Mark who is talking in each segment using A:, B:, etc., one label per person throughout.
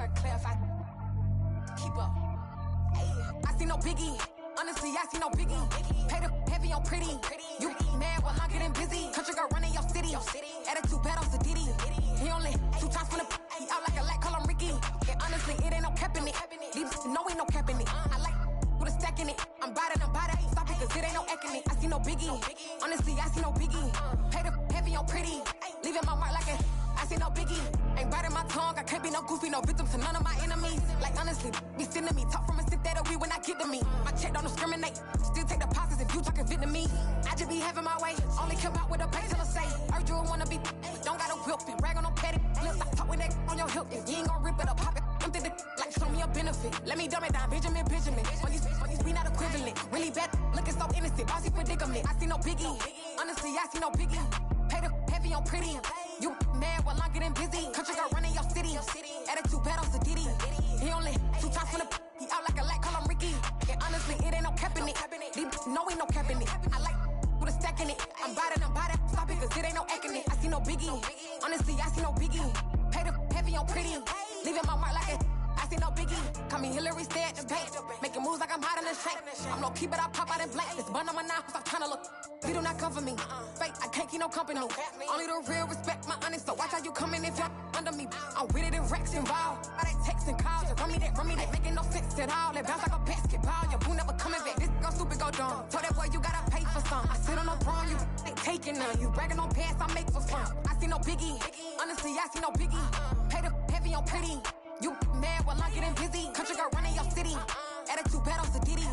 A: it clear if I keep up. I see no biggie. Honestly, I see no biggie. Pay the heavy on pretty. You mad while I'm getting busy. Country girl running your city. Attitude bad on Diddy. He only 2 times from the he out like a light, call him Ricky. And honestly, it ain't no cap in it. These no ain't no cap in it. I like with a stack in it. I'm bad. Stop it, cause it ain't no eck in it. I see no biggie. Honestly, I see no biggie. Pay the heavy on pretty. Leaving my mark like a I see no biggie. Ain't biting my tongue. I can't be no goofy, no victim to none of my enemies. Like honestly, be sending me talk from a sit that'll be when I get to me. My check don't discriminate. Still take deposits if you talking Vietnamese. I just be having my way. Only come out with a pay till I say. Urge you wanna be. Don't got no whip. Rag on no petty. Lips like talk with that on your hip. You ain't gon' rip it up, pop it. Empty the like show me a benefit. Let me dumb it down, Benjamin. For these we not equivalent. Really bad, looking so innocent. Bossy predicament. I see no biggie. Honestly, I see no biggie. Pay the heavy on pretty. You mad while I'm getting busy. Country girl running your city. Attitude bad on Diddy. He only 2 times from the he out like a light, call him Ricky. And honestly, it ain't no cap in it. These no ain't no cap in it. I like with a stack in it. I'm bad. Stop it, cause it ain't no eck in it. I see no biggie. Honestly, I see no biggie. Pay the heavy on pretty. Leaving my mark like a I see no biggie. Call me Hillary, stay at the bank. Making moves like I'm hot in the shank. I'm low key, but I pop out in blank. This bun on my knife, I'm trying to look. They do not come for me. Fake, I can't keep no company. Only the real respect my honest. So watch how you coming if you're under me. I'm with it and Rex involved. All that text and calls. Just run me that. Making no sense at all. That bounce like a basketball. Your boo never coming back. This go stupid, go dumb. Told that boy you gotta pay for some. I sit on no throne, you ain't taking none. You bragging on pants, I make for fun. I see no biggie. Honestly, I see no biggie. Pay the heavy on pretty. You mad while I'm getting busy. Country girl running your city. Attitude bad on Diddy.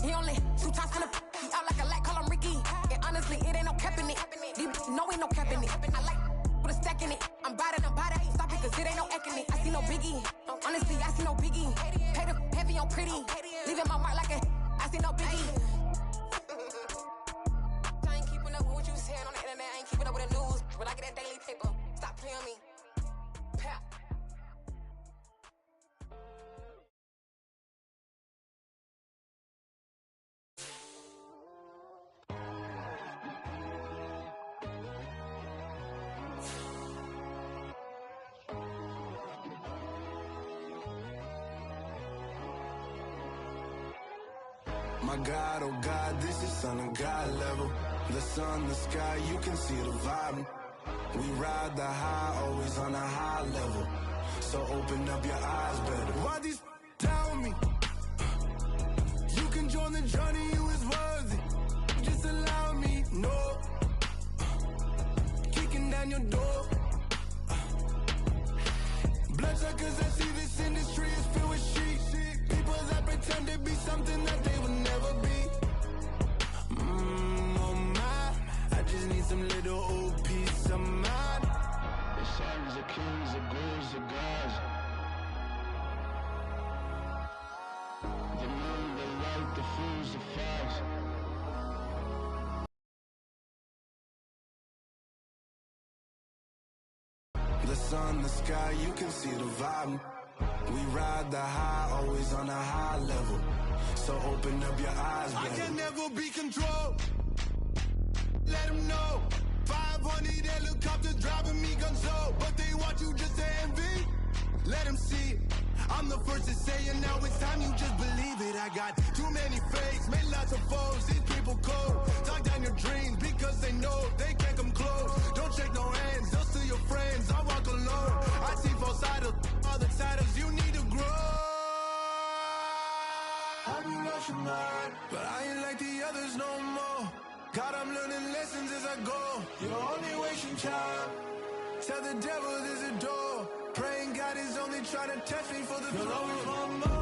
A: He only 2 times from the he out like a light, call him Ricky. And honestly, it ain't no cap in it. These no ain't no cap in it. I like with a stack in it. I'm bad. Stop it, cause it ain't no eck in it. I see no biggie. Honestly, I see no biggie. Pay the heavy on pretty. Leaving my mark like a I see no biggie. I ain't keeping up with what you saying on the internet. I ain't keeping up with the news. When I get that daily paper, stop playing me. Pap.
B: My God, oh God, this is Son of God level. The sun, the sky, you can see the vibe. We ride the high, always on a high level. So open up your eyes better. Why these tell me? You can join the journey, you is worthy. Just allow me, no. Kicking down your door. Bloodsuckers that see this industry is filled with sheep. People that pretend to be something that they will never be. Oh my, I just need some little old peace of mind. The sons of kings, the ghouls, the gods. The moon, the light, the fools, the facts. The sun, the sky, you can see the vibe. We ride the high, always on a high level. So open up your eyes, baby. I can never be controlled. Let them know. 500 helicopters driving me gonzo. But they want you just to envy. Let them see it. I'm the first to say it, now it's time you just believe it. I got too many fakes, made lots of foes. These people cold. Talk down your dreams because they know they can't come close. Don't shake no hands, they'll steal your friends. I walk alone. I see both sides of all the titles. You need to grow. Have you lost your mind? But I ain't like the others no more. God, I'm learning lessons as I go. You're only wasting time. Tell the devil there's a door. Praying God is only trying to test me for the throne. You'll always want more.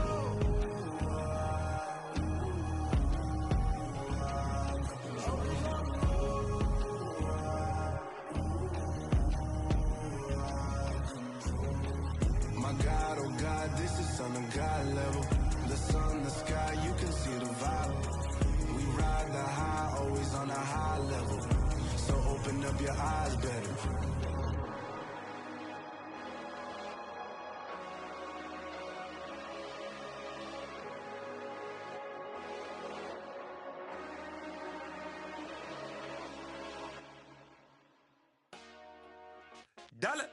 B: My God, oh God, this is Son of God level. The sun, the sky, you can see the vibe. We ride the high, always on a high level. So open up your eyes better.
C: Dollar.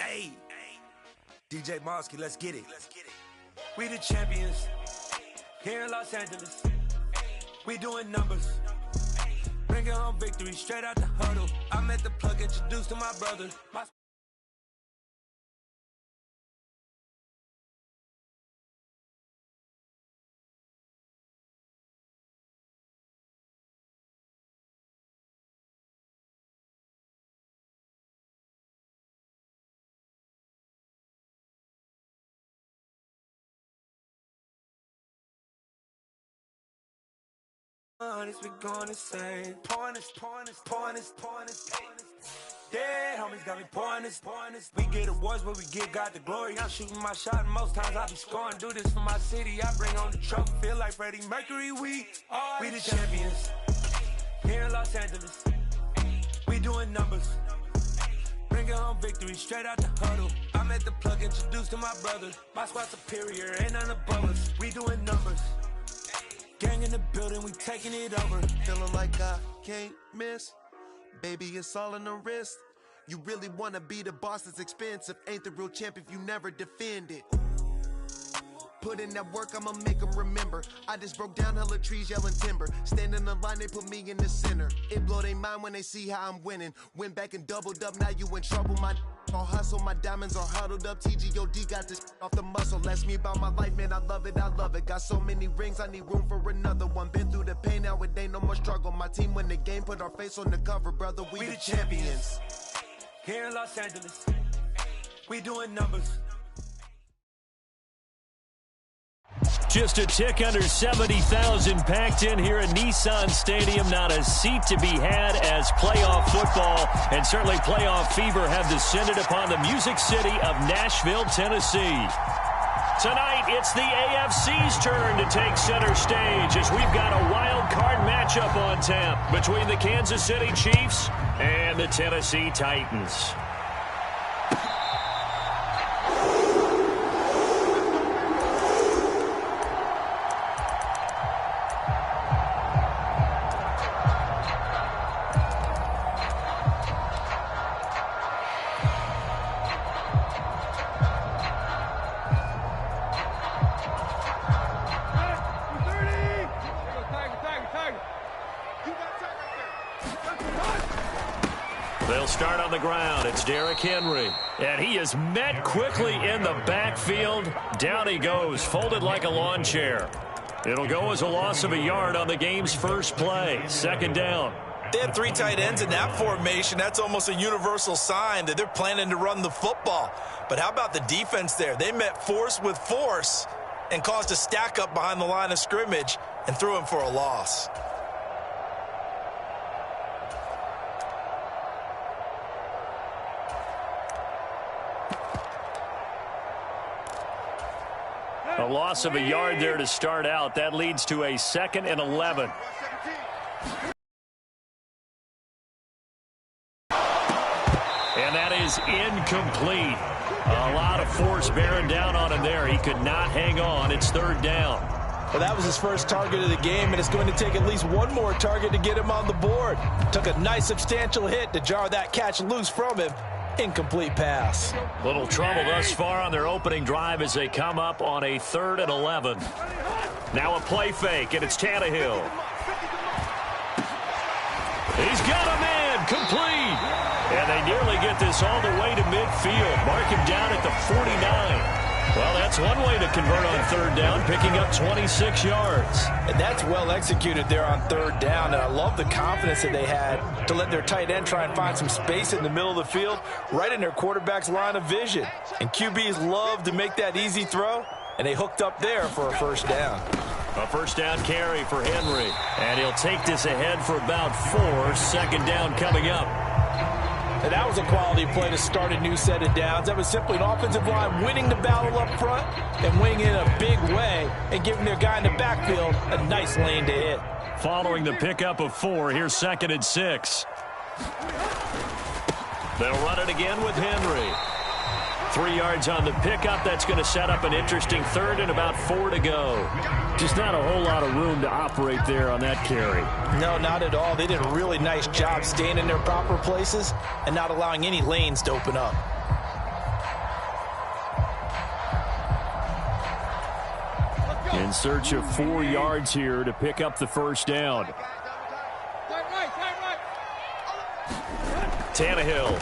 C: Hey. DJ Mosky, let's get it. We the champions here in Los Angeles. We doing numbers. Bringing home victory straight out the huddle. I met the plug, introduced to my brother. We going insane. Pouring this. Yeah, homies got me pouring this. We get awards, but we give God the glory. I'm shooting my shot, and most times I be scoring. Do this for my city. I bring on the trophy. Feel like Freddie Mercury. We the champions here in Los Angeles. We doing numbers. Bringing home victory straight out the huddle. I met the plug, introduced to my brother. My squad superior, ain't none above us. We doing numbers. Gang in the building, we taking it over.
D: Feeling like I can't miss. Baby, it's all in the wrist. You really wanna be the boss, it's expensive. Ain't the real champ if you never defend it. Put in that work, I'ma make them remember. I just broke down hella trees, yelling timber. Stand in the line, they put me in the center. It blow their mind when they see how I'm winning. Went back and doubled up, now you in trouble. My all hustle, my diamonds are huddled up. TGOD got this off the muscle. Ask me about my life, man, I love it. Got so many rings, I need room for another one. Been through the pain, now it ain't no more struggle. My team win the game, put our face on the cover, brother. We the champions.
C: Here in Los Angeles, we doing numbers.
E: Just a tick under 70,000 packed in here at Nissan Stadium. Not a seat to be had as playoff football and certainly playoff fever have descended upon the Music City of Nashville, Tennessee. Tonight, it's the AFC's turn to take center stage as we've got a wild card matchup on tap between the Kansas City Chiefs and the Tennessee Titans. They'll start on the ground. It's Derrick Henry. And he is met quickly in the backfield. Down he goes, folded like a lawn chair. It'll go as a loss of a yard on the game's first play. Second down.
F: They had three tight ends in that formation. That's almost a universal sign that they're planning to run the football. But how about the defense there? They met force with force and caused a stack up behind the line of scrimmage and threw him for a loss.
E: A loss of a yard there to start out. That leads to a 2nd and 11. And that is incomplete. A lot of force bearing down on him there. He could not hang on. It's third down.
F: Well, that was his first target of the game, and it's going to take at least one more target to get him on the board. Took a nice substantial hit to jar that catch loose from him. Incomplete pass.
E: Little trouble thus far on their opening drive as they come up on a 3rd and 11. Now a play fake, and it's Tannehill. He's got a man, complete. And they nearly get this all the way to midfield. Mark him down at the 49. Well, that's one way to convert on third down, picking up 26 yards.
F: And that's well executed there on third down. And I love the confidence that they had to let their tight end try and find some space in the middle of the field, right in their quarterback's line of vision. And QBs love to make that easy throw, and they hooked up there for a first down.
E: A first down carry for Henry. And he'll take this ahead for about 4. Second down coming up.
F: And that was a quality play to start a new set of downs. That was simply an offensive line winning the battle up front and winning in a big way and giving their guy in the backfield a nice lane to hit.
E: Following the pickup of 4, here's 2nd and 6. They'll run it again with Henry. 3 yards on the pickup. That's going to set up an interesting 3rd and about 4 to go. Just not a whole lot of room to operate there on that carry.
F: No, not at all. They did a really nice job staying in their proper places and not allowing any lanes to open up.
E: In search of 4 yards here to pick up the first down. Tannehill.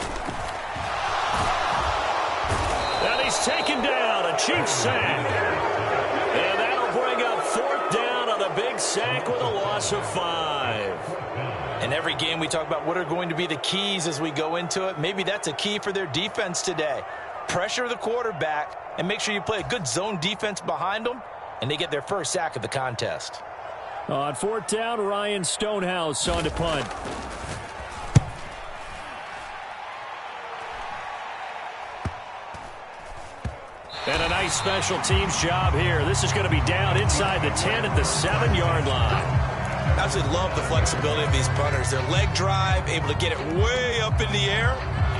E: And he's taken down. A Chiefs sack. And that'll bring up 4th down on a big sack with a loss of 5.
F: In every game we talk about what are going to be the keys as we go into it. Maybe that's a key for their defense today. Pressure the quarterback and make sure you play a good zone defense behind them, and they get their first sack of the contest.
E: On 4th down, Ryan Stonehouse on to punt. And a nice special teams job here. This is going to be down inside the 10 at the 7-yard line.
F: I absolutely love the flexibility of these punters. Their leg drive, able to get it way up in the air,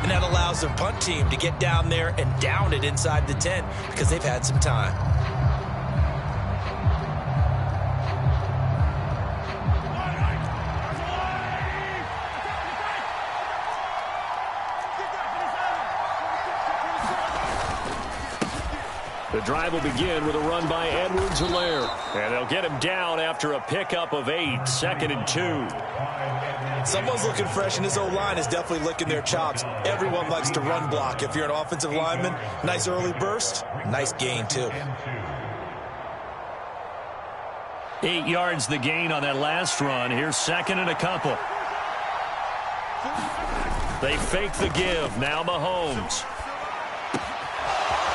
F: and that allows their punt team to get down there and down it inside the 10 because they've had some time.
E: The drive will begin with a run by Edwards-Helaire. And they'll get him down after a pickup of 8, 2nd and 2.
F: Someone's looking fresh, and this O-line is definitely licking their chops. Everyone likes to run block. If you're an offensive lineman, nice early burst, nice gain too.
E: 8 yards the gain on that last run. Here's 2nd and a couple. They fake the give. Now Mahomes.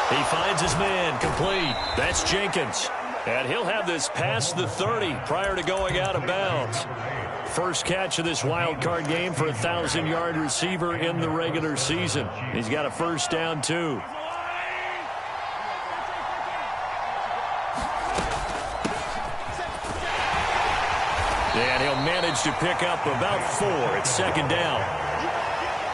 E: He finds his man, complete. That's Jenkins. And he'll have this past the 30 prior to going out of bounds. First catch of this wild card game for a 1,000-yard receiver in the regular season. He's got a first down, too. And he'll manage to pick up about 4 at 2nd down.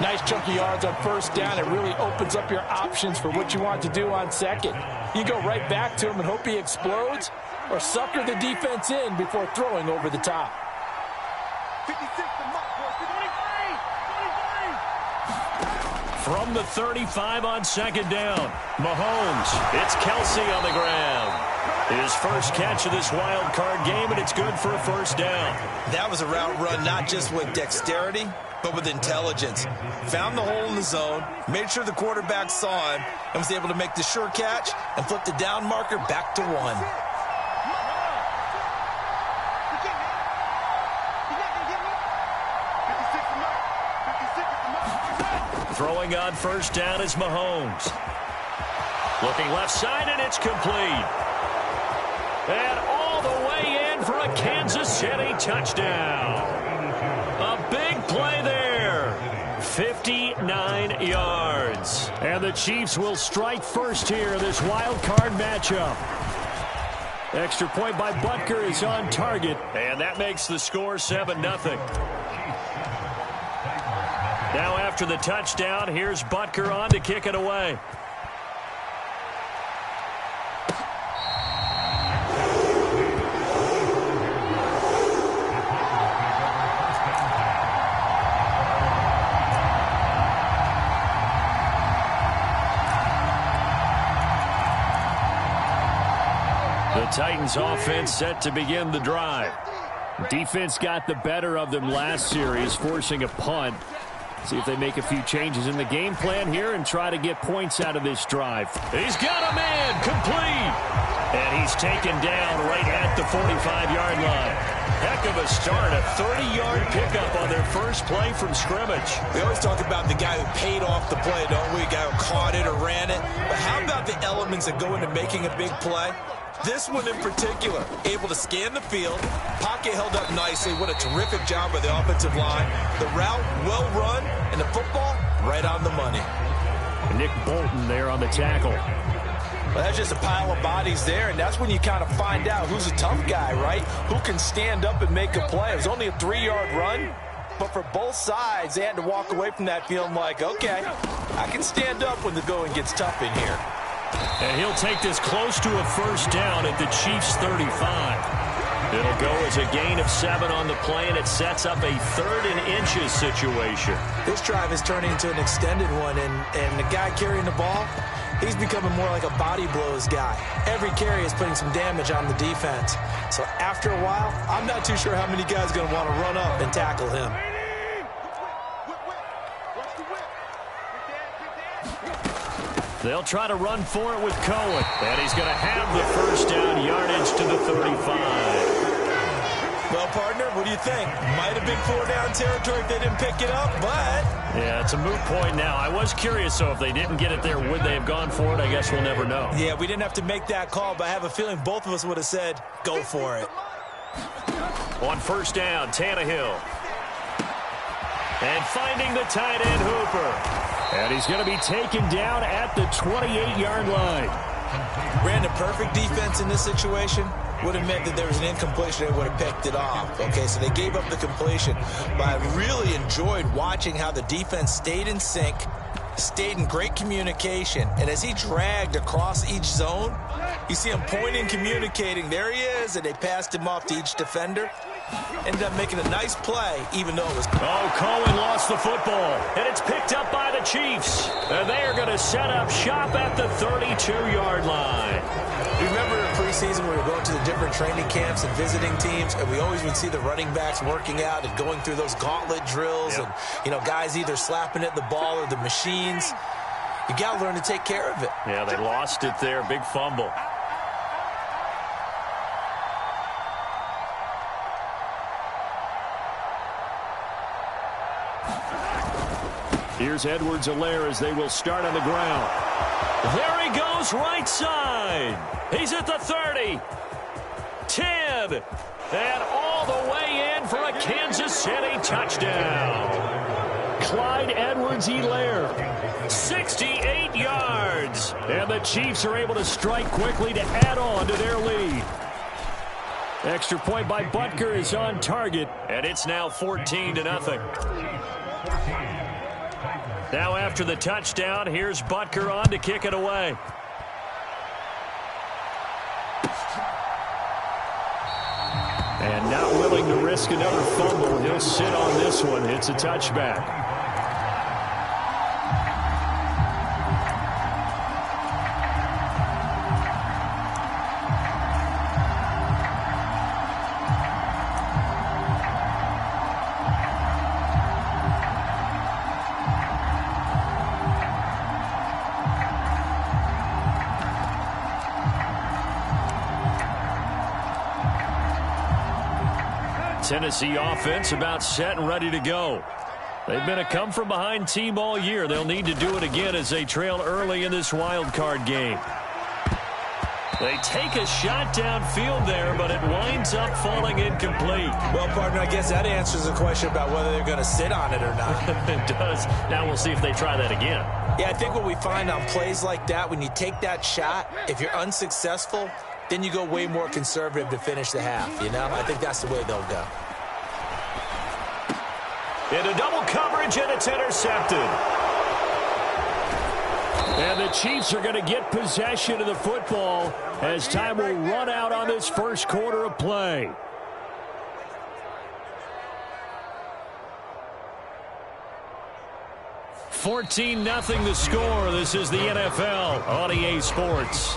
F: Nice chunky yards on first down. It really opens up your options for what you want to do on 2nd. You go right back to him and hope he explodes, or sucker the defense in before throwing over the top.
E: From the 35 on 2nd down, Mahomes. It's Kelsey on the ground. His first catch of this wild card game, and it's good for a first down.
F: That was a route run not just with dexterity, but with intelligence. Found the hole in the zone, made sure the quarterback saw him, and was able to make the sure catch and flip the down marker back to 1.
E: Throwing on first down is Mahomes. Looking left side, and it's complete. And all the way in for a Kansas City touchdown. A big play there. 59 yards. And the Chiefs will strike first here in this wild card matchup. Extra point by Butker is on target. And that makes the score 7-0. Now after the touchdown, here's Butker on to kick it away. The Titans offense set to begin the drive. Defense got the better of them last series, forcing a punt. See if they make a few changes in the game plan here and try to get points out of this drive. He's got a man, complete. And he's taken down right at the 45-yard line. Heck of a start, a 30-yard pickup on their first play from scrimmage.
F: We always talk about the guy who paid off the play, don't we? A guy who caught it or ran it. But how about the elements that go into making a big play? This one in particular, able to scan the field, pocket held up nicely. What a terrific job by the offensive line. The route, well run, and the football, right on the money.
E: Nick Bolton there on the tackle.
F: Well, that's just a pile of bodies there, and that's when you kind of find out who's a tough guy, right? Who can stand up and make a play. It was only a 3-yard run, but for both sides, they had to walk away from that feeling like, okay, I can stand up when the going gets tough in here.
E: And he'll take this close to a first down at the Chiefs' 35. It'll go as a gain of 7 on the play, and it sets up a 3rd and inches situation.
F: This drive is turning into an extended one, and the guy carrying the ball, he's becoming more like a body blows guy. Every carry is putting some damage on the defense. So after a while, I'm not too sure how many guys are going to want to run up and tackle him.
E: They'll try to run for it with Cohen. And he's going to have the first down, yardage to the 35.
F: Well, partner, what do you think? Might have been 4-down territory if they didn't pick it up, but...
E: Yeah, it's a moot point now. I was curious, so if they didn't get it there, would they have gone for it? I guess we'll never know.
F: Yeah, we didn't have to make that call, but I have a feeling both of us would have said, go for it.
E: On first down, Tannehill. And finding the tight end, Hooper. And he's going to be taken down at the 28-yard line.
F: Ran the perfect defense in this situation. Would have meant that there was an incompletion. They would have picked it off. Okay, so they gave up the completion. But I really enjoyed watching how the defense stayed in sync, stayed in great communication. And as he dragged across each zone, you see him pointing, communicating. There he is, and they passed him off to each defender. Ended up making a nice play, even though it was...
E: Oh, Cohen lost the football, and it's picked up by the Chiefs. And they are going to set up shop at the 32-yard line.
F: Remember in preseason we were going to the different training camps and visiting teams, and we always would see the running backs working out and going through those gauntlet drills, and, you know, guys either slapping at the ball or the machines. You got to learn to take care of it.
E: Yeah, they lost it there. Big fumble. Here's Edwards-Helaire as they will start on the ground. There he goes, right side. He's at the 30. 10. And all the way in for a Kansas City touchdown. Clyde Edwards-Helaire, 68 yards. And the Chiefs are able to strike quickly to add on to their lead. Extra point by Butker is on target, and it's now 14-0. Now after the touchdown, here's Butker on to kick it away. And not willing to risk another fumble, he'll sit on this one. It's a touchback. Tennessee offense about set and ready to go. They've been a come-from-behind team all year. They'll need to do it again as they trail early in this wild card game. They take a shot downfield there, but it winds up falling incomplete.
F: Well, partner, I guess that answers the question about whether they're going to sit on it or not.
E: It does. Now we'll see if they try that again.
F: Yeah, I think what we find on plays like that, when you take that shot, if you're unsuccessful, then you go way more conservative to finish the half, you know? I think that's the way they'll go.
E: Into double coverage, and it's intercepted. And the Chiefs are going to get possession of the football as time will run out on this first quarter of play. $14-0 the score. This is the NFL on EA Sports.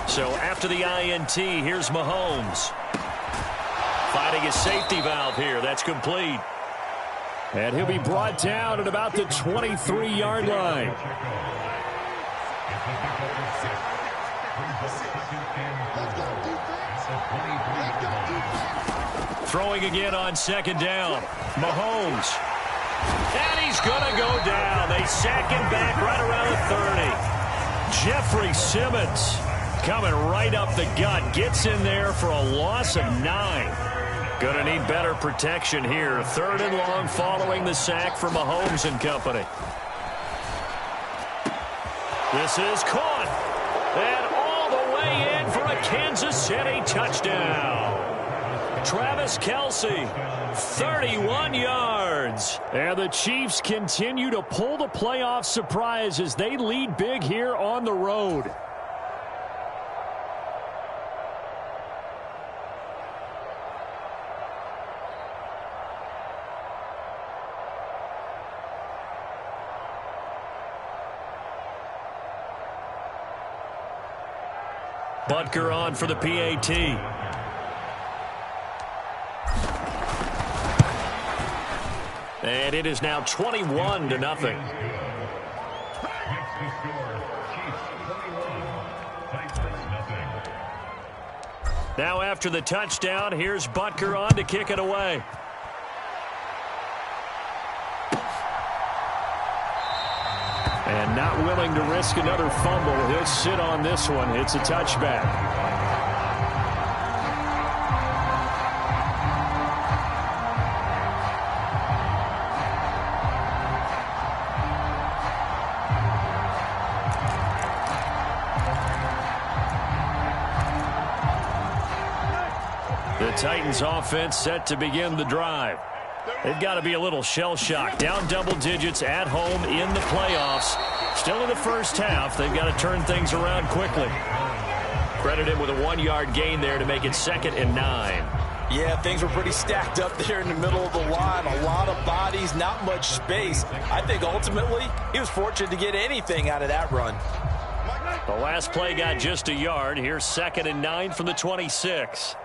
E: So after the INT, here's Mahomes. Finding his safety valve here. That's complete. And he'll be brought down at about the 23-yard line. Throwing again on second down. Mahomes. And he's going to go down. They sack him back right around the 30. Jeffrey Simmons coming right up the gut. Gets in there for a loss of 9. Going to need better protection here. 3rd and long following the sack for Mahomes and company. This is caught. And all the way in for a Kansas City touchdown. Travis Kelce, 31 yards. And the Chiefs continue to pull the playoff surprise as they lead big here on the road. Butker on for the PAT. And it is now 21-0. Now after the touchdown, here's Butker on to kick it away. And not willing to risk another fumble. He'll sit on this one. It's a touchback. The Titans offense set to begin the drive. They've got to be a little shell-shocked. Down double digits at home in the playoffs. Still in the first half. They've got to turn things around quickly. Credit him with a 1-yard gain there to make it 2nd and 9.
F: Yeah, things were pretty stacked up there in the middle of the line. A lot of bodies, not much space. I think ultimately he was fortunate to get anything out of that run.
E: The last play got just a yard. Here's 2nd and 9 from the 26.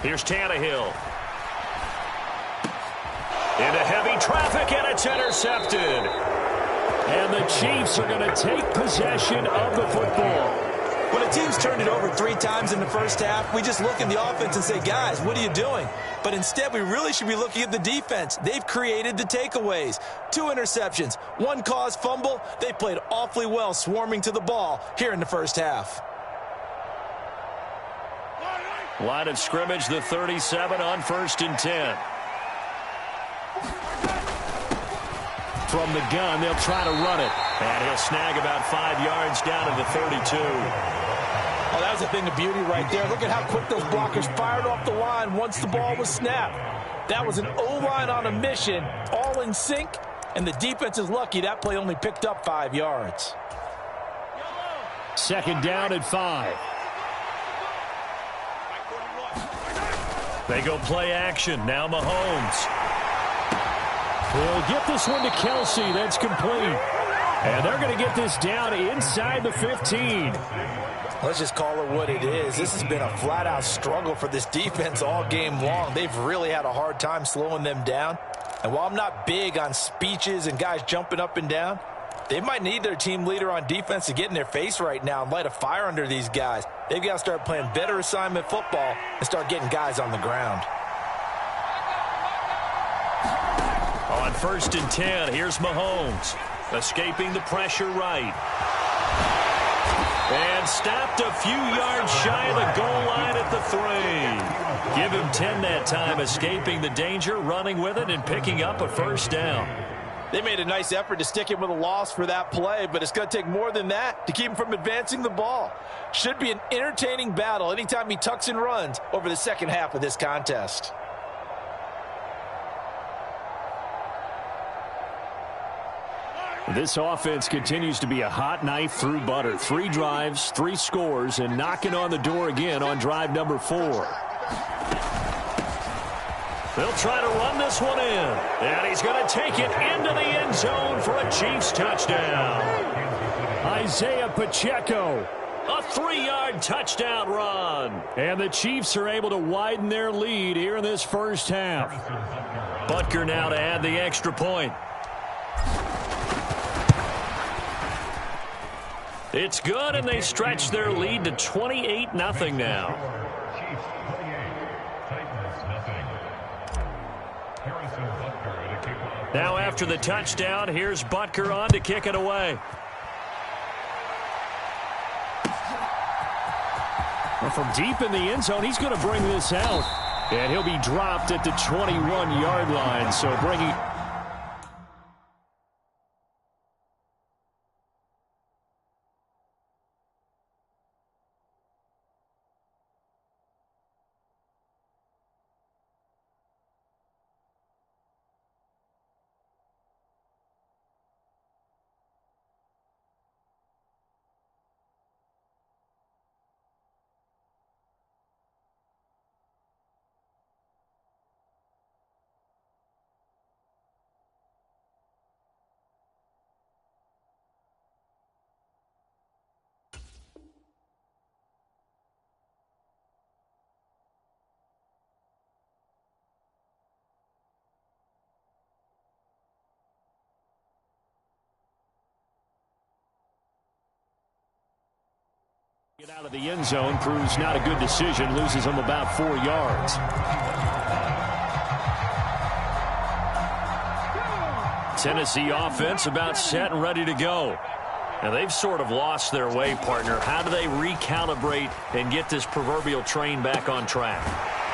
E: Here's Tannehill. Into heavy traffic, and it's intercepted. And the Chiefs are going to take possession of the football.
F: When a team's turned it over 3 times in the first half, we just look at the offense and say, guys, what are you doing? But instead, we really should be looking at the defense. They've created the takeaways. 2 interceptions, 1 caused fumble. They played awfully well swarming to the ball here in the first half.
E: Line of scrimmage, the 37 on 1st and 10. From the gun, they'll try to run it. And he'll snag about 5 yards down to the 32.
F: Oh, that was a thing of beauty right there. Look at how quick those blockers fired off the line once the ball was snapped. That was an O-line on a mission, all in sync, and the defense is lucky that play only picked up 5 yards.
E: 2nd down at 5. They go play action. Now Mahomes. He'll get this one to Kelce. That's complete. And they're going to get this down inside the 15.
F: Let's just call it what it is. This has been a flat-out struggle for this defense all game long. They've really had a hard time slowing them down. And while I'm not big on speeches and guys jumping up and down, they might need their team leader on defense to get in their face right now and light a fire under these guys. They've got to start playing better assignment football and start getting guys on the ground.
E: On 1st and 10, here's Mahomes. Escaping the pressure right. And stopped a few yards shy of the goal line at the 3. Give him 10 that time, escaping the danger, running with it, and picking up a 1st down.
F: They made a nice effort to stick him with a loss for that play, but it's going to take more than that to keep him from advancing the ball. Should be an entertaining battle anytime he tucks and runs over the second half of this contest.
E: This offense continues to be a hot knife through butter. 3 drives, 3 scores, and knocking on the door again on drive number 4. They'll try to run this one in. And he's going to take it into the end zone for a Chiefs touchdown. Isaiah Pacheco, a 3-yard touchdown run. And the Chiefs are able to widen their lead here in this first half. Butker now to add the extra point. It's good, and they stretch their lead to 28-0 now. Now after the touchdown, here's Butker on to kick it away. from deep in the end zone. He's going to bring this out. And he'll be dropped at the 21-yard line. So bringing... Get out of the end zone, proves not a good decision, loses him about 4 yards. Tennessee offense about set and ready to go. Now they've sort of lost their way, partner. How do they recalibrate and get this proverbial train back on track?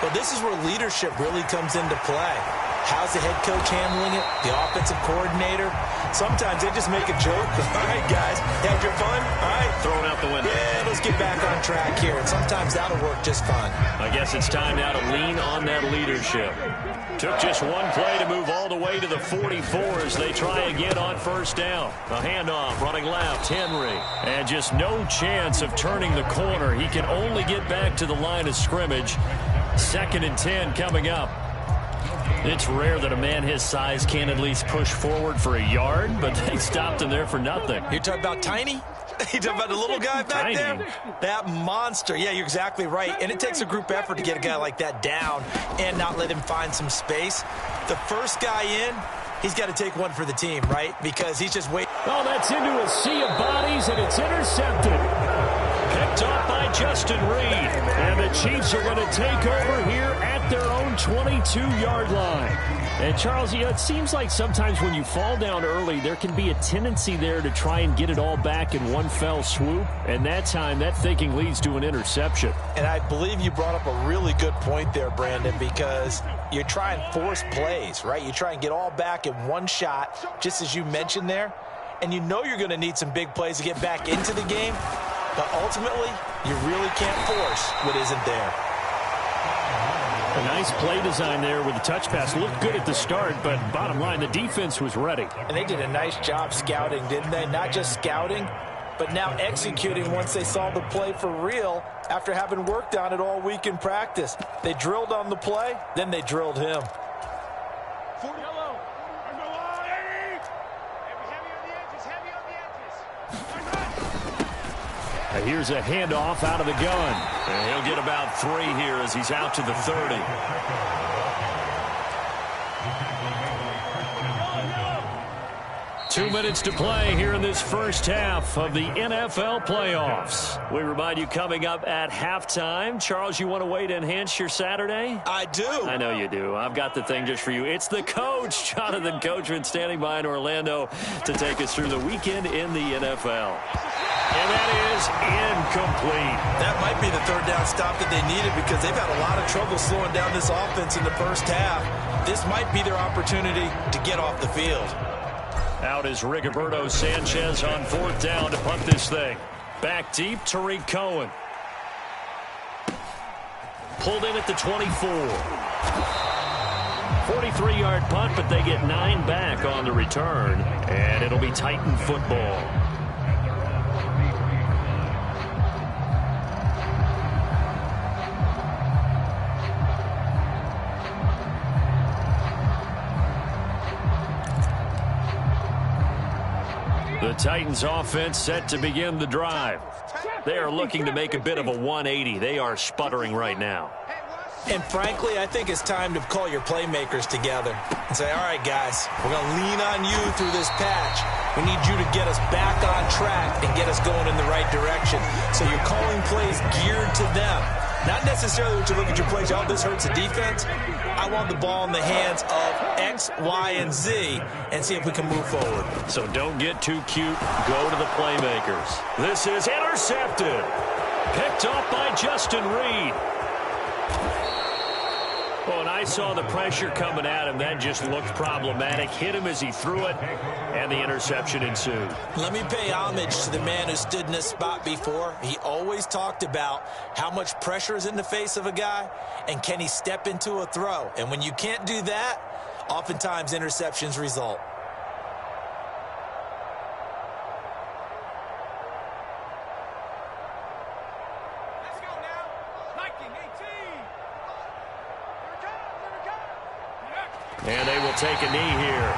F: Well, this is where leadership really comes into play. How's the head coach handling it? The offensive coordinator? Sometimes they just make a joke. All right, guys, had your fun? All right.
E: Throw it out the window.
F: Yeah, let's get back on track here. And sometimes that'll work just fine.
E: I guess it's time now to lean on that leadership. Took just one play to move all the way to the 44 as they try again on first down. A handoff, running left, Henry. And just no chance of turning the corner. He can only get back to the line of scrimmage. 2nd and 10 coming up. It's rare that a man his size can at least push forward for a yard, but they stopped him there for nothing.
F: You're talking about Tiny? You're talking about the little guy back there? That monster. Yeah, you're exactly right. And it takes a group effort to get a guy like that down and not let him find some space. The first guy in, he's got to take one for the team, right? Because he's just waiting.
E: Oh, that's into a sea of bodies, and it's intercepted. Picked off by Justin Reed. And the Chiefs are going to take over here at their own 22-yard line. And, Charles, it seems like sometimes when you fall down early, there can be a tendency there to try and get it all back in one fell swoop. And that time, that thinking leads to an interception.
F: And I believe you brought up a really good point there, Brandon, because you try and force plays, right? You try and get all back in one shot, just as you mentioned there. And you know you're going to need some big plays to get back into the game. But ultimately, you really can't force what isn't there.
E: A nice play design there with the touch pass. Looked good at the start, but bottom line, the defense was ready.
F: And they did a nice job scouting, didn't they? Not just scouting, but now executing once they saw the play for real after having worked on it all week in practice. They drilled on the play, then they drilled him.
E: Here's a handoff out of the gun. And he'll get about 3 here as he's out to the 30. Two minutes to play here in this first half of the NFL playoffs. We remind you coming up at halftime. Charles, you want a way to enhance your Saturday?
F: I do.
E: I know you do. I've got the thing just for you. It's the coach, Jonathan Coachman, standing by in Orlando to take us through the weekend in the NFL. And that is incomplete.
F: That might be the third down stop that they needed because they've had a lot of trouble slowing down this offense in the first half. This might be their opportunity to get off the field.
E: Out is Rigoberto Sanchez on 4th down to punt this thing. Back deep, Tariq Cohen. Pulled in at the 24. 43-yard punt, but they get 9 back on the return. And it'll be Titan football. The Titans offense set to begin the drive. They are looking to make a bit of a 180. They are sputtering right now.
F: And frankly, I think it's time to call your playmakers together and say, all right, guys, we're going to lean on you through this patch. We need you to get us back on track and get us going in the right direction. So you're calling plays geared to them. Not necessarily what you look at your plays, oh, this hurts the defense. I want the ball in the hands of X, Y, and Z and see if we can move forward.
E: So don't get too cute. Go to the playmakers. This is intercepted. Picked off by Justin Reed. Well, and I saw the pressure coming at him. That just looked problematic. Hit him as he threw it, and the interception ensued.
F: Let me pay homage to the man who stood in this spot before. He always talked about how much pressure is in the face of a guy, and can he step into a throw. And when you can't do that, oftentimes interceptions result.
E: And they will take a knee here.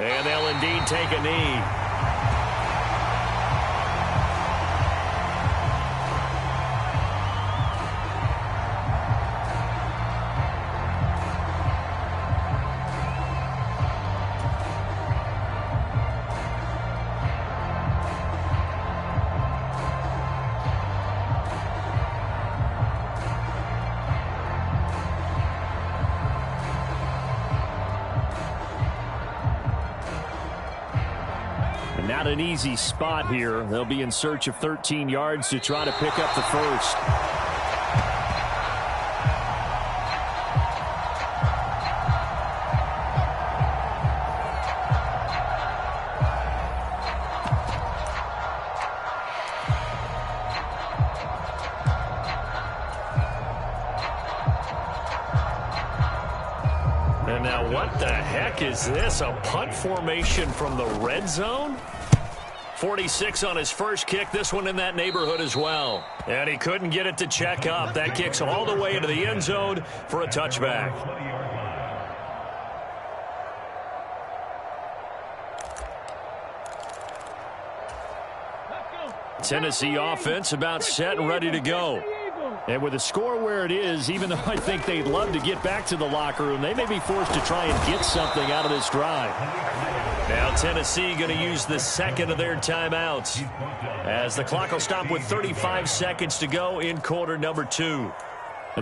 E: And they'll indeed take a knee. Not an easy spot here. They'll be in search of 13 yards to try to pick up the first. And now what the heck is this? A punt formation from the red zone? 46 on his first kick. This one in that neighborhood as well. And he couldn't get it to check up. That kicks all the way into the end zone for a touchback. Tennessee offense about set and ready to go. And with the score where it is, even though I think they'd love to get back to the locker room, they may be forced to try and get something out of this drive. Now Tennessee going to use the second of their timeouts as the clock will stop with 35 seconds to go in quarter number 2.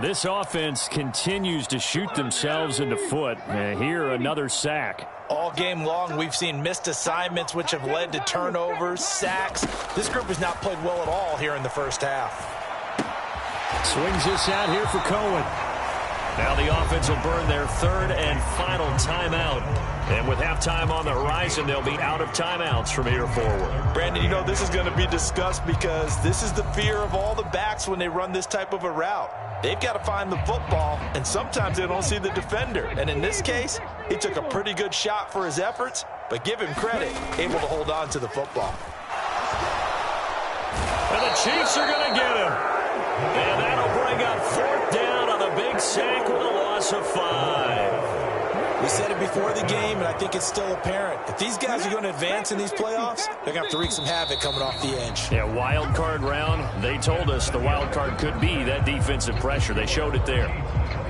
E: This offense continues to shoot themselves in the foot. And here another sack.
F: All game long, we've seen missed assignments which have led to turnovers, sacks. This group has not played well at all here in the first half.
E: Swings this out here for Cohen. Now the offense will burn their third and final timeout. And with halftime on the horizon, they'll be out of timeouts from here forward.
F: Brandon, you know this is going to be discussed because this is the fear of all the backs when they run this type of a route. They've got to find the football, and sometimes they don't see the defender. And in this case, he took a pretty good shot for his efforts, but give him credit, able to hold on to the football.
E: And the Chiefs are going to get him. And that'll bring up fourth down on the big sack with a loss of 5.
F: We said it before the game, and I think it's still apparent. If these guys are going to advance in these playoffs, they're going to have to wreak some havoc coming off the edge.
E: Yeah, wild card round. They told us the wild card could be that defensive pressure. They showed it there.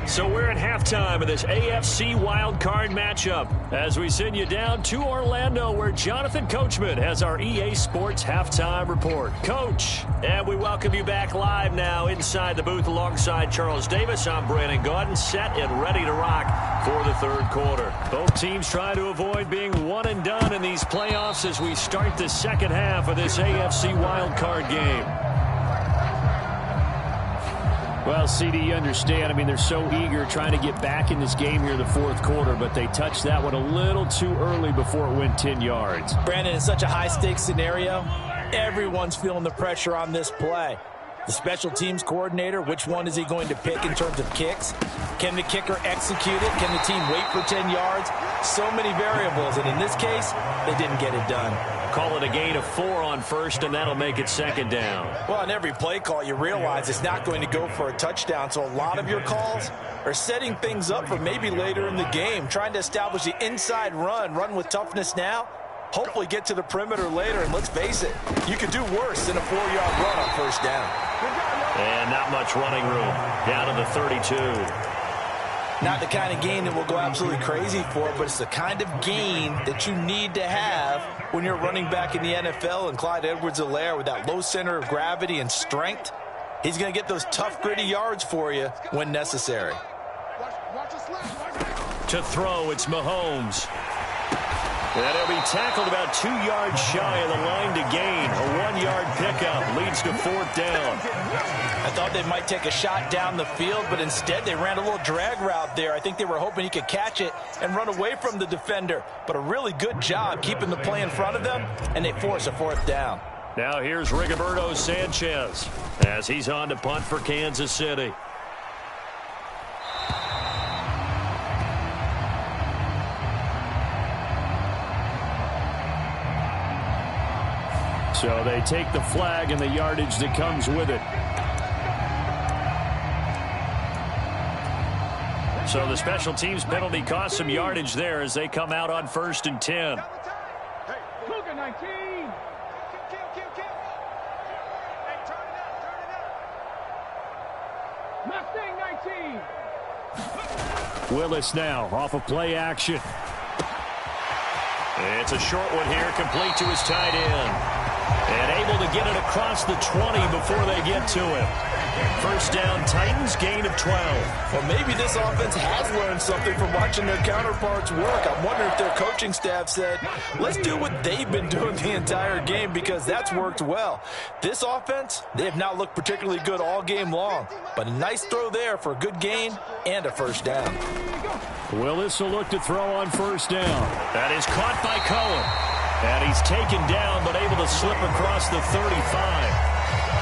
E: So we're at halftime of this AFC wild card matchup as we send you down to Orlando where Jonathan Coachman has our EA Sports halftime report. Coach, and we welcome you back live now inside the booth alongside Charles Davis. I'm Brandon Gaudin, set and ready to rock for the third quarter. Both teams try to avoid being one and done in these playoffs as we start the second half of this AFC wild card game. Well, CD, you understand. I mean, they're so eager trying to get back in this game here in the fourth quarter, but they touched that one a little too early before it went 10 yards.
F: Brandon, it's such a high-stakes scenario. Everyone's feeling the pressure on this play. The special teams coordinator, which one is he going to pick in terms of kicks? Can the kicker execute it? Can the team wait for 10 yards? So many variables, and in this case, they didn't get it done.
E: Call it a gain of 4 on first, and that'll make it second down.
F: Well, on every play call, you realize it's not going to go for a touchdown, so a lot of your calls are setting things up for maybe later in the game, trying to establish the inside run with toughness now, hopefully get to the perimeter later, and let's face it, you could do worse than a 4-yard run on first down.
E: And not much running room. Down to the 32.
F: Not the kind of game that we'll go absolutely crazy for, but it's the kind of game that you need to have when you're running back in the NFL. And Clyde Edwards-Helaire, with that low center of gravity and strength, he's going to get those tough, gritty yards for you when necessary.
E: To throw, it's Mahomes. And he'll be tackled about 2 yards shy of the line to gain. A 1-yard pickup leads to 4th down.
F: I thought they might take a shot down the field, but instead they ran a little drag route there. I think they were hoping he could catch it and run away from the defender. But a really good job keeping the play in front of them, and they force a 4th down.
E: Now here's Rigoberto Sanchez as he's on to punt for Kansas City. So they take the flag and the yardage that comes with it. So the special teams penalty cost some yardage there as they come out on 1st and 10. Willis now off of play action. It's a short one here, complete to his tight end. And able to get it across the 20 before they get to him. 1st down, Titans, gain of 12.
F: Well, maybe this offense has learned something from watching their counterparts work. I'm wondering if their coaching staff said, let's do what they've been doing the entire game, because that's worked well. This offense, they have not looked particularly good all game long. But a nice throw there for a good gain and a 1st down.
E: Willis will look to throw on 1st down. That is caught by Cohen. And he's taken down, but able to slip across the 35.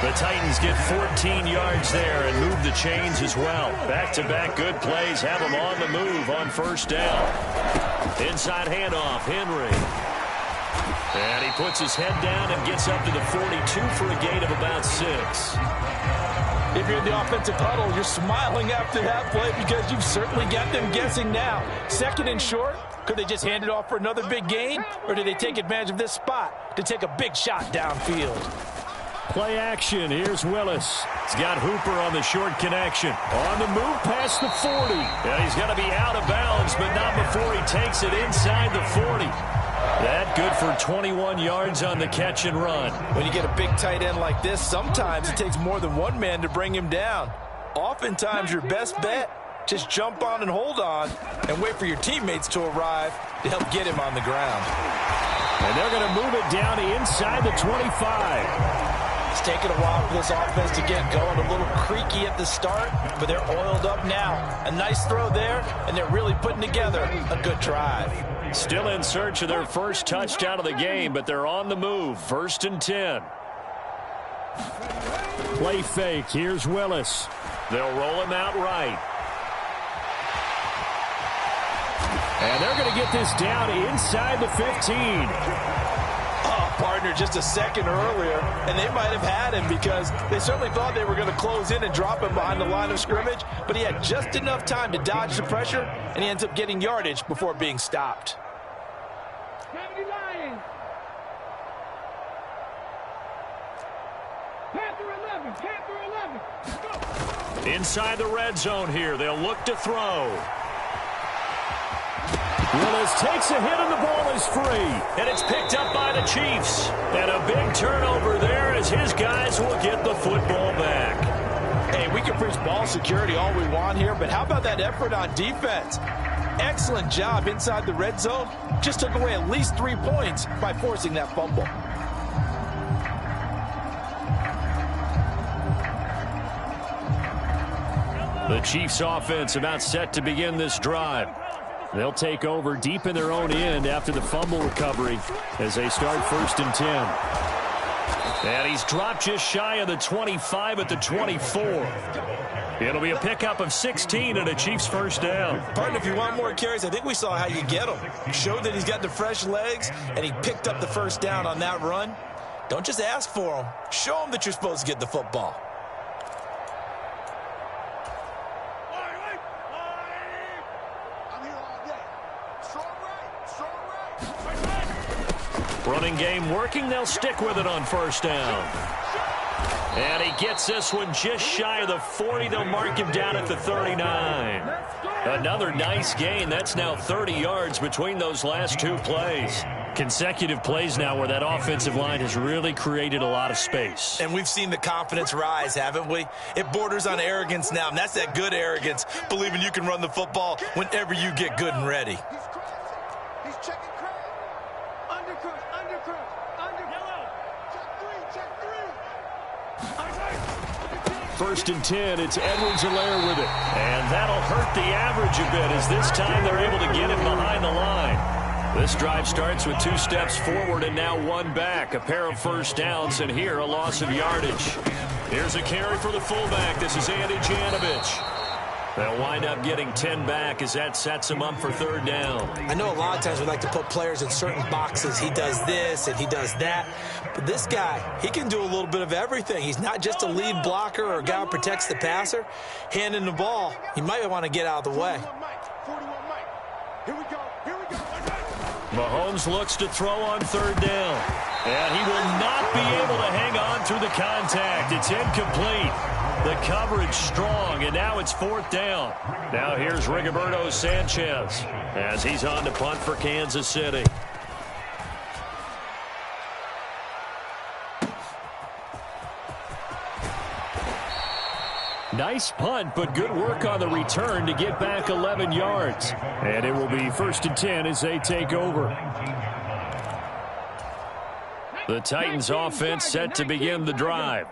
E: The Titans get 14 yards there and move the chains as well. Back-to-back good plays have them on the move on 1st down. Inside handoff, Henry. And he puts his head down and gets up to the 42 for a gain of about 6.
F: If you're in the offensive huddle, you're smiling after that play because you've certainly got them guessing now. 2nd and short. Could they just hand it off for another big gain? Or did they take advantage of this spot to take a big shot downfield?
E: Play action. Here's Willis. He's got Hooper on the short connection. On the move past the 40. And he's going to be out of bounds, but not before he takes it inside the 40. That good for 21 yards on the catch and run.
F: When you get a big tight end like this, sometimes it takes more than one man to bring him down. Oftentimes your best bet, just jump on and hold on and wait for your teammates to arrive to help get him on the ground.
E: And they're going to move it down inside the 25.
F: It's taken a while for this offense to get going. A little creaky at the start, but they're oiled up now. A nice throw there, and they're really putting together a good drive.
E: Still in search of their first touchdown of the game, but they're on the move. 1st and 10. Play fake. Here's Willis. They'll roll him out right. And they're going to get this down inside the 15.
F: Partner just a second earlier, and they might have had him because they certainly thought they were going to close in and drop him behind the line of scrimmage, but he had just enough time to dodge the pressure, and he ends up getting yardage before being stopped.
E: Inside the red zone here, they'll look to throw. Willis takes a hit and the ball is free. And it's picked up by the Chiefs. And a big turnover there as his guys will get the football back.
F: Hey, we can preach ball security all we want here, but how about that effort on defense? Excellent job inside the red zone. Just took away at least 3 points by forcing that fumble.
E: The Chiefs offense about set to begin this drive. They'll take over deep in their own end after the fumble recovery as they start 1st and 10. And he's dropped just shy of the 25 at the 24. It'll be a pickup of 16 and a Chiefs 1st down.
F: Partner, if you want more carries, I think we saw how you get him. Showed that he's got the fresh legs, and he picked up the 1st down on that run. Don't just ask for him. Show him that you're supposed to get the football.
E: Running game working. They'll stick with it on 1st down. And he gets this one just shy of the 40. They'll mark him down at the 39. Another nice gain. That's now 30 yards between those last two plays. Consecutive plays now where that offensive line has really created a lot of space.
F: And we've seen the confidence rise, haven't we? It borders on arrogance now, and that's that good arrogance, believing you can run the football whenever you get good and ready.
G: He's checking crack. Undercrush. Yellow. Check three.
E: First and 10, it's Edwards-Helaire with it. And that'll hurt the average a bit as this time they're able to get him behind the line. This drive starts with 2 steps forward and now 1 back. A pair of first downs, and here a loss of yardage. Here's a carry for the fullback. This is Andy Janovich. They'll wind up getting 10 back as that sets them up for 3rd down.
F: I know a lot of times we like to put players in certain boxes. He does this and he does that. But this guy, he can do a little bit of everything. He's not just a lead blocker or a guy who protects the passer. Handing the ball, he might want to get out of the way.
G: 41 Mike. Here we go.
E: Mahomes looks to throw on 3rd down. And he will not be able to hang on through the contact. It's incomplete. The coverage strong, and now it's 4th down. Now here's Rigoberto Sanchez as he's on to punt for Kansas City. Nice punt, but good work on the return to get back 11 yards. And it will be 1st and 10 as they take over. The Titans offense set to begin the drive.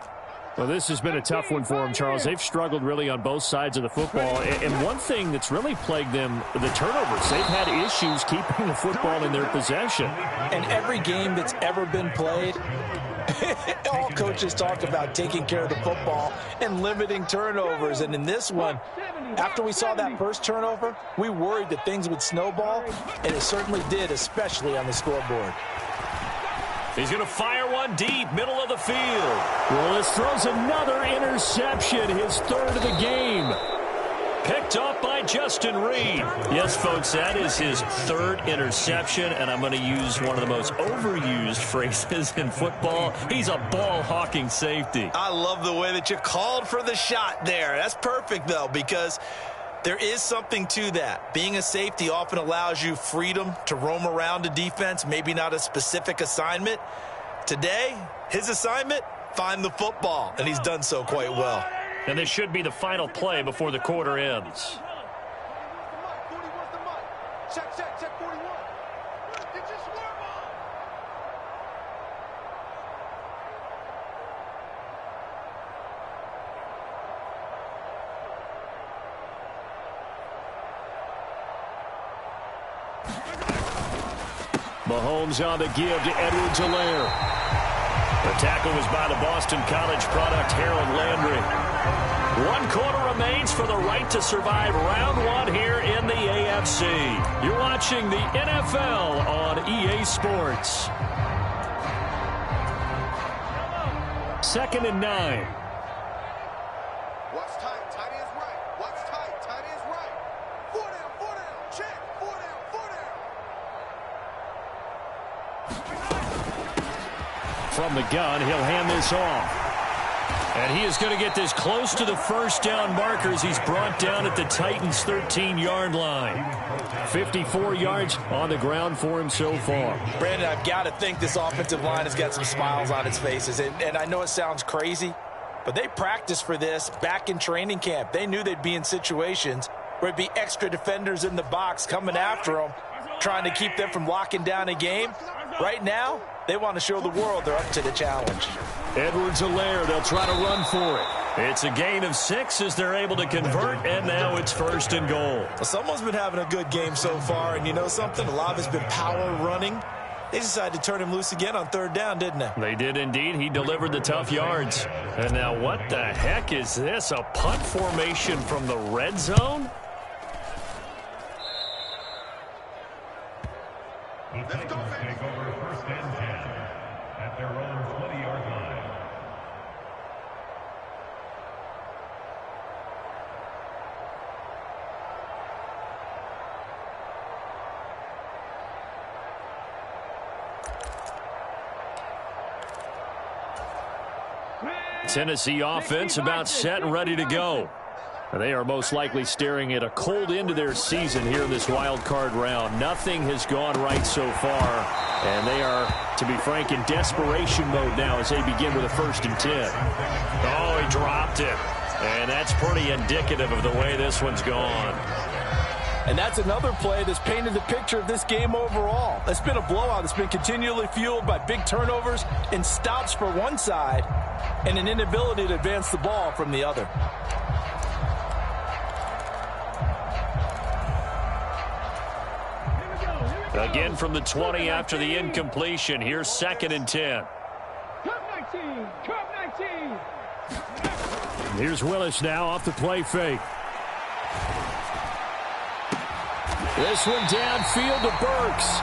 H: Well, this has been a tough one for them, Charles. They've struggled really on both sides of the football. And one thing that's really plagued them, the turnovers. They've had issues keeping the football in their possession.
F: And every game that's ever been played, all coaches talk about taking care of the football and limiting turnovers. And in this one, after we saw that first turnover, we worried that things would snowball, and it certainly did, especially on the scoreboard.
E: He's going to fire one deep, middle of the field.
H: Well, this throws another interception, his 3rd of the game.
E: Picked up by Justin Reed. Yes, folks, that is his 3rd interception, and I'm going to use one of the most overused phrases in football. He's a ball-hawking safety.
F: I love the way that you called for the shot there. That's perfect, though, because there is something to that. Being a safety often allows you freedom to roam around a defense, maybe not a specific assignment. Today, his assignment, find the football, and he's done so quite well.
E: And this should be the final play before the quarter ends.
G: Check 41. Did you swerve on?
E: Mahomes on the give to Edwards-Helaire. The tackle was by the Boston College product, Harold Landry. 1 quarter remains for the right to survive round 1 here in the AFC. You're watching the NFL on EA Sports. 2nd and 9.
G: What's tight? Tight is right. What's tight? Tight is right. 4 down. Check. 4 down.
E: From the gun, he'll hand this off. And he is going to get this close to the 1st down markers. He's brought down at the Titans' 13-yard line. 54 yards on the ground for him so far.
F: Brandon, I've got to think this offensive line has got some smiles on its faces. And I know it sounds crazy, but they practiced for this back in training camp. They knew they'd be in situations where it'd be extra defenders in the box coming after them, trying to keep them from locking down a game. Right now, they want to show the world they're up to the challenge.
E: Edwards-Helaire, they'll try to run for it. It's a gain of 6 as they're able to convert, and now it's 1st and goal.
F: Well, someone's been having a good game so far, and you know something? A lot of it's been power running. They decided to turn him loose again on 3rd down, didn't they?
E: They did indeed. He delivered the tough yards. And now what the heck is this? A punt formation from the red zone?
G: Let's go,
I: take over 1st and 10 at their own 20-yard line.
E: Tennessee offense about set and ready to go.
H: They are most likely staring at a cold end to their season here in this wild card round. Nothing has gone right so far, and they are, to be frank, in desperation mode now as they begin with a 1st and 10. Oh, he dropped it, and that's pretty indicative of the way this one's gone.
F: And that's another play that's painted the picture of this game overall. It's been a blowout. It's been continually fueled by big turnovers and stops for one side and an inability to advance the ball from the other.
H: Again from the 20 after the incompletion. Here's 2nd and 10. Here's Willis now off the play fake. This one downfield to Burks.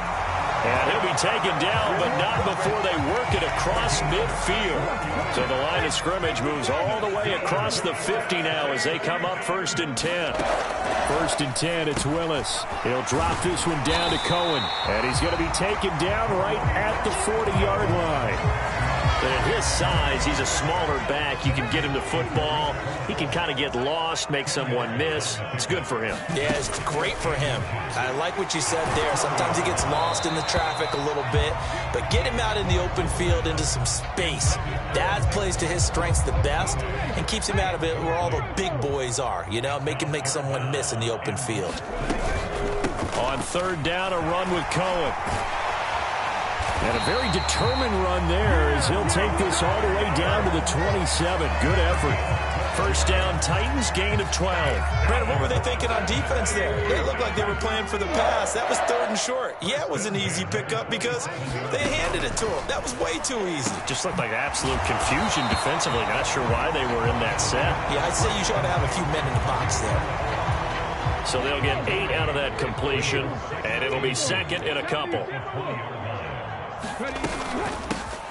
H: And he'll be taken down, but not before they work it across midfield. So the line of scrimmage moves all the way across the 50 now as they come up 1st and 10. 1st and 10, it's Willis. He'll drop this one down to Cohen. And he's going to be taken down right at the 40-yard line. But at his size, he's a smaller back. You can get him to football. He can kind of get lost, make someone miss. It's good for him.
F: Yeah, it's great for him. I like what you said there. Sometimes he gets lost in the traffic a little bit, but get him out in the open field into some space. That plays to his strengths the best and keeps him out of it where all the big boys are. You know, make him make someone miss in the open field.
H: On 3rd down, a run with Cohen. And a very determined run there as he'll take this all the way down to the 27. Good effort. 1st down, Titans, gain of 12.
F: Brandon, what were they thinking on defense there? They looked like they were playing for the pass. That was 3rd and short. Yeah, it was an easy pickup because they handed it to him. That was way too easy.
H: Just looked like absolute confusion defensively. Not sure why they were in that set.
F: Yeah, I'd say you should have a few men in the box there.
H: So they'll get 8 out of that completion, and it'll be 2nd and a couple.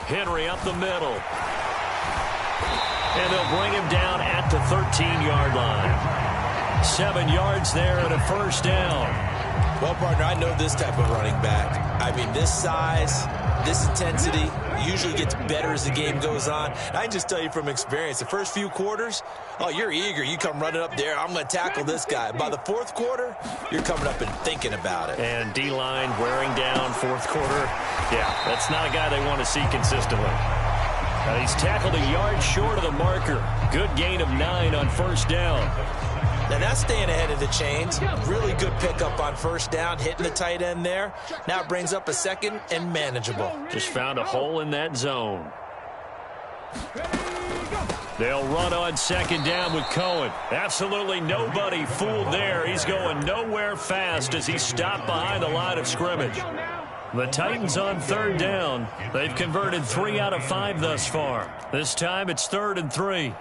H: Henry up the middle. And they'll bring him down at the 13-yard line. 7 yards there and a 1st down.
F: Well, partner, I know this type of running back. I mean, this size, this intensity usually gets better as the game goes on. And I can just tell you from experience, the first few quarters, oh, you're eager. You come running up there, I'm going to tackle this guy. By the 4th quarter, you're coming up and thinking about it.
H: And D-line wearing down 4th quarter. Yeah, that's not a guy they want to see consistently. He's tackled a yard short of the marker. Good gain of 9 on 1st down.
F: Now that's staying ahead of the chains. Really good pickup on 1st down, hitting the tight end there. Now it brings up a 2nd and manageable.
H: Just found a hole in that zone. They'll run on 2nd down with Cohen. Absolutely nobody fooled there. He's going nowhere fast as he's stopped behind the line of scrimmage. The Titans on 3rd down. They've converted 3 out of 5 thus far. This time it's 3rd and 3.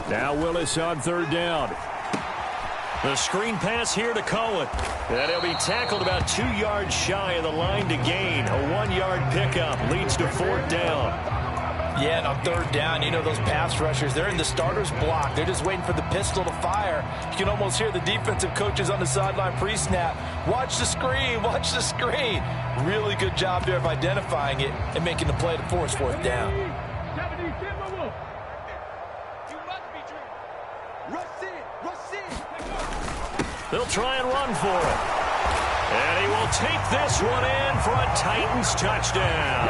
H: Now Willis on 3rd down. The screen pass here to Cohen. And he'll be tackled about 2 yards shy of the line to gain. A 1-yard pickup leads to 4th down.
F: Yeah, and on 3rd down, you know those pass rushers, they're in the starter's block. They're just waiting for the pistol to fire. You can almost hear the defensive coaches on the sideline pre-snap. Watch the screen, watch the screen. Really good job there of identifying it and making the play to force 4th down.
H: They'll try and run for it. And he will take this one in for a Titans touchdown.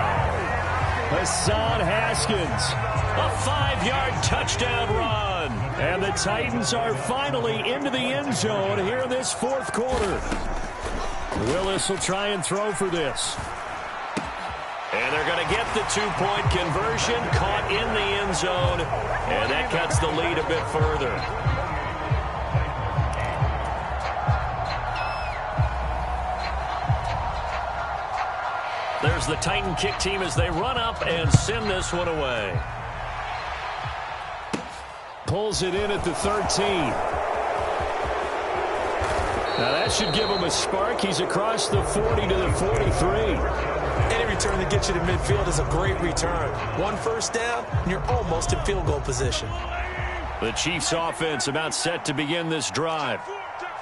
H: Hassan Haskins, a 5-yard touchdown run. And the Titans are finally into the end zone here in this 4th quarter. Willis will try and throw for this. And they're going to get the 2-point conversion, caught in the end zone. And that cuts the lead a bit further. There's the Titan kick team as they run up and send this one away. Pulls it in at the 13. Now that should give him a spark. He's across the 40 to the 43.
F: Any return that gets you to midfield is a great return. 1 first down, and you're almost in field goal position.
H: The Chiefs offense about set to begin this drive.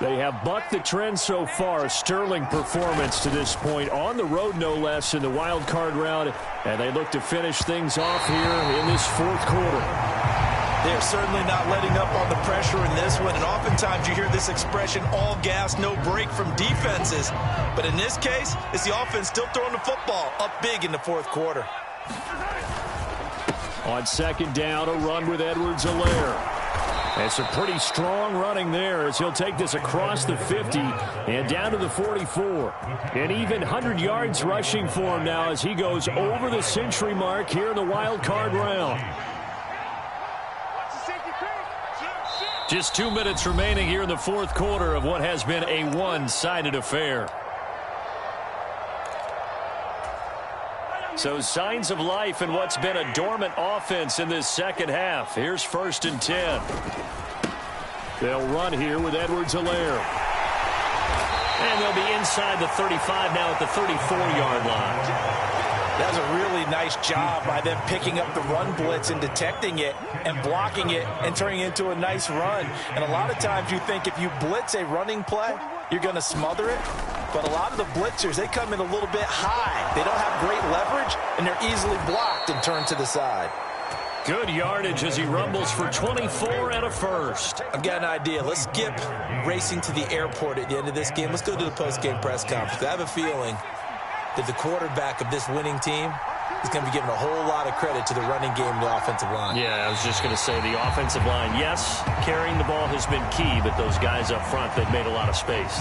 H: They have bucked the trend so far. Sterling performance to this point, on the road no less in the wild card round, and they look to finish things off here in this 4th quarter.
F: They're certainly not letting up on the pressure in this one, and oftentimes you hear this expression, all gas, no break from defenses. But in this case, it's the offense still throwing the football up big in the fourth quarter.
E: On second down, a run with Edwards-Helaire. It's a pretty strong running there as he'll take this across the 50 and down to the 44. And even 100 yards rushing for him now as he goes over the century mark here in the wild card round. Just 2 minutes remaining here in the fourth quarter of what has been a one-sided affair. So signs of life in what's been a dormant offense in this second half. Here's 1st and 10. They'll run here with Edwards-Helaire. And they'll be inside the 35 now at the 34-yard line.
F: That was a really nice job by them picking up the run blitz and detecting it and blocking it and turning it into a nice run. And a lot of times you think if you blitz a running play, you're going to smother it. But a lot of the blitzers, they come in a little bit high. They don't have great leverage, and they're easily blocked and turned to the side.
E: Good yardage as he rumbles for 24 and a first.
F: I've got an idea. Let's skip racing to the airport at the end of this game. Let's go to the post-game press conference. I have a feeling that the quarterback of this winning team is going to be giving a whole lot of credit to the running game and the offensive line.
E: Yeah, I was just going to say the offensive line, yes, carrying the ball has been key, but those guys up front, they've made a lot of space.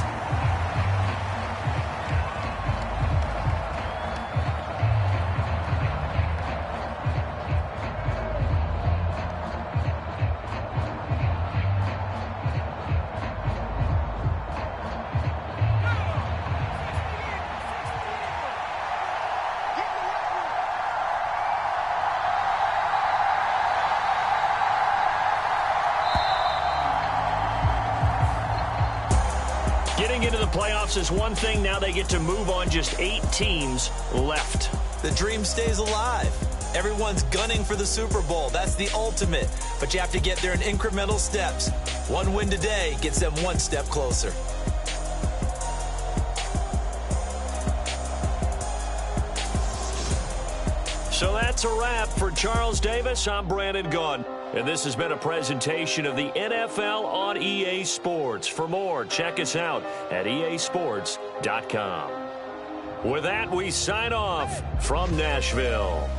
E: Getting into the playoffs is one thing. Now they get to move on. Just 8 teams left.
F: The dream stays alive. Everyone's gunning for the Super Bowl. That's the ultimate. But you have to get there in incremental steps. One win today gets them one step closer.
E: So that's a wrap for Charles Davis. I'm Brandon Gunn. And this has been a presentation of the NFL on EA Sports. For more, check us out at easports.com. With that, we sign off from Nashville.